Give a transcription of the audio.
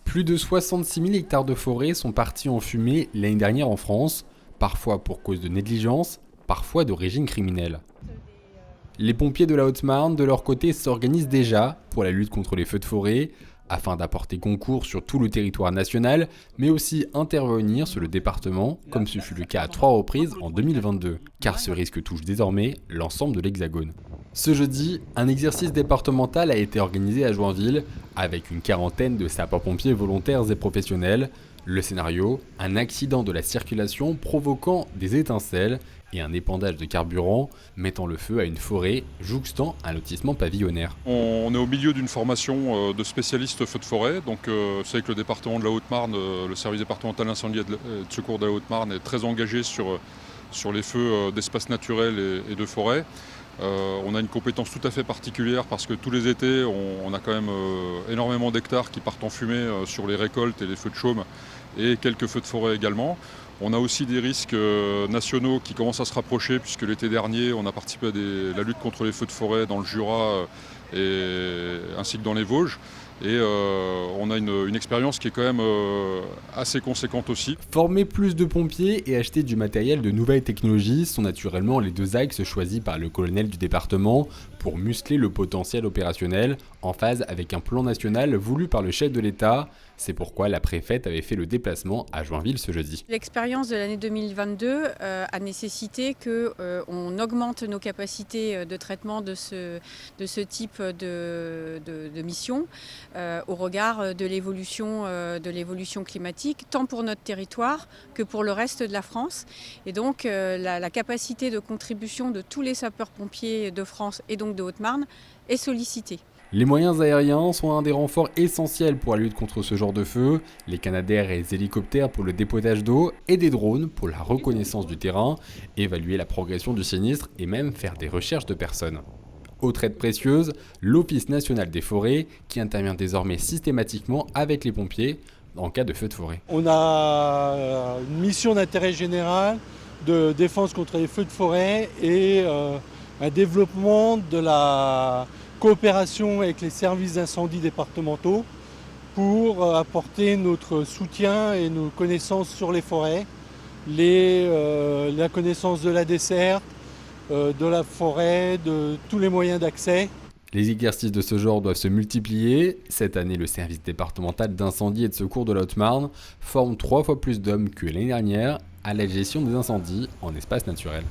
Plus de 66 000 hectares de forêt sont partis en fumée l'année dernière en France, parfois pour cause de négligence, parfois d'origine criminelle. Les pompiers de la Haute-Marne, de leur côté, s'organisent déjà pour la lutte contre les feux de forêt, afin d'apporter concours sur tout le territoire national, mais aussi intervenir sur le département, comme ce fut le cas à 3 reprises en 2022, car ce risque touche désormais l'ensemble de l'Hexagone. Ce jeudi, un exercice départemental a été organisé à Joinville, avec une quarantaine de sapeurs-pompiers volontaires et professionnels. Le scénario, un accident de la circulation provoquant des étincelles et un épandage de carburant mettant le feu à une forêt jouxtant un lotissement pavillonnaire. On est au milieu d'une formation de spécialistes feux de forêt. Donc, c'est vrai que le département de la Haute-Marne, le service départemental d'incendie et de secours de la Haute-Marne est très engagé sur les feux d'espaces naturels et de forêt. On a une compétence tout à fait particulière parce que tous les étés, on a quand même énormément d'hectares qui partent en fumée sur les récoltes et les feux de chaume et quelques feux de forêt également. On a aussi des risques nationaux qui commencent à se rapprocher puisque l'été dernier, on a participé à la lutte contre les feux de forêt dans le Jura ainsi que dans les Vosges. Et on a une expérience qui est quand même assez conséquente aussi. Former plus de pompiers et acheter du matériel de nouvelles technologies sont naturellement les deux axes choisis par le colonel du département pour muscler le potentiel opérationnel en phase avec un plan national voulu par le chef de l'État. C'est pourquoi la préfète avait fait le déplacement à Joinville ce jeudi. L'expérience de l'année 2022 a nécessité qu'on augmente nos capacités de traitement de ce type de mission au regard de l'évolution climatique, tant pour notre territoire que pour le reste de la France. Et donc la capacité de contribution de tous les sapeurs-pompiers de France et donc de Haute-Marne est sollicitée. Les moyens aériens sont un des renforts essentiels pour la lutte contre ce genre de feu, les canadaires et les hélicoptères pour le dépotage d'eau et des drones pour la reconnaissance du terrain, évaluer la progression du sinistre et même faire des recherches de personnes. Autre aide précieuse, l'Office national des forêts qui intervient désormais systématiquement avec les pompiers en cas de feu de forêt. On a une mission d'intérêt général de défense contre les feux de forêt et un développement de la coopération avec les services d'incendie départementaux pour apporter notre soutien et nos connaissances sur les forêts, la connaissance de la desserte, de la forêt, de tous les moyens d'accès. Les exercices de ce genre doivent se multiplier. Cette année, le service départemental d'incendie et de secours de la Haute-Marne forme 3 fois plus d'hommes que l'année dernière à la gestion des incendies en espace naturel.